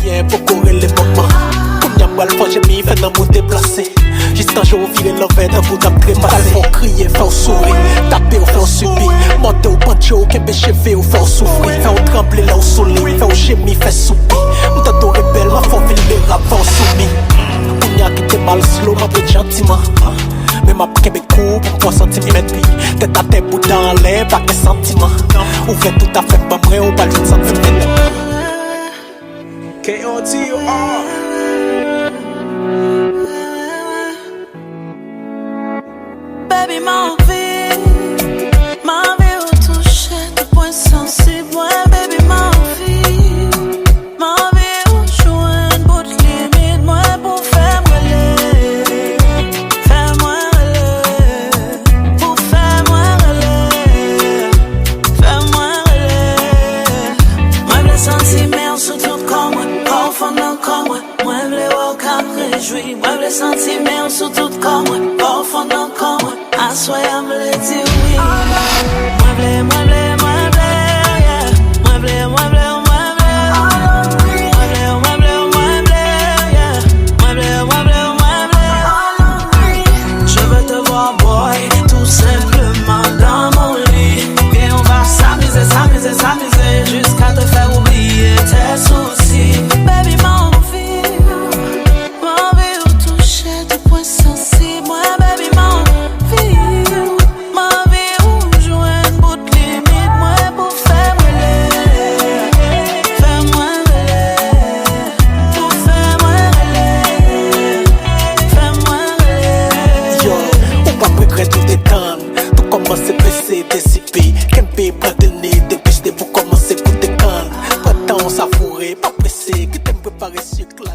Rien pour courir les moments. Comme y'a mal, faut j'ai mis, fait un bout déplacé. Juste un jour, virer l'envers d'un bout d'un trépassé. Faut crier, faut sourire, taper ou faut subir. Monter au pancho, qu'un chevé ou faut souffrir. Faut trembler là au soleil, faut gémir, fait soupir. M't'en rebelle, ma faut ville les rap, faut soumis. On y a quitté mal slow, m'a pris gentiment. Mais ma kebe coupe, 3 cm. Tête à tête, bout dans l'air, pas de sentiments. Ouvert tout à fait, pas vrai, ou pas de sentiment. KOTR. Baby, ma vie au toucher, tout point sensible. Ouais, baby, ma vie au joindre, bout de limite. Moi, pour faire moi relais, pour faire moi relais, moi, le sentiment sous tout comme moi, au fond d'un comme moi. Moi, le haut cap réjoui. Moi, le sentiment sous tout comme moi, au fond d'un comme moi. I swear I'm gonna do it. Mueble, mueble, mueble, yeah. Mueble, mueble, mueble. Mueble, mueble, mueble, yeah. Mueble, mueble, mueble. Je veux te voir, boy, tout simplement dans mon lit. Viens, on va s'amuser, s'amuser, s'amuser, jusqu'à te faire oublier tes soucis. Baby, ma vie au toucher, tout point sensible. Moi, baby, ma vie où joindre, bout de limite. Moi, pour faire relais, pour faire relais, Yo, on va regretter tout détendre. Tout commence à baisser, déciper. Qu'un pays prend le nez, dépister pour commencer à goûter canne. Pas de temps savourer, pas pressé, que t'aimes préparer sucre là.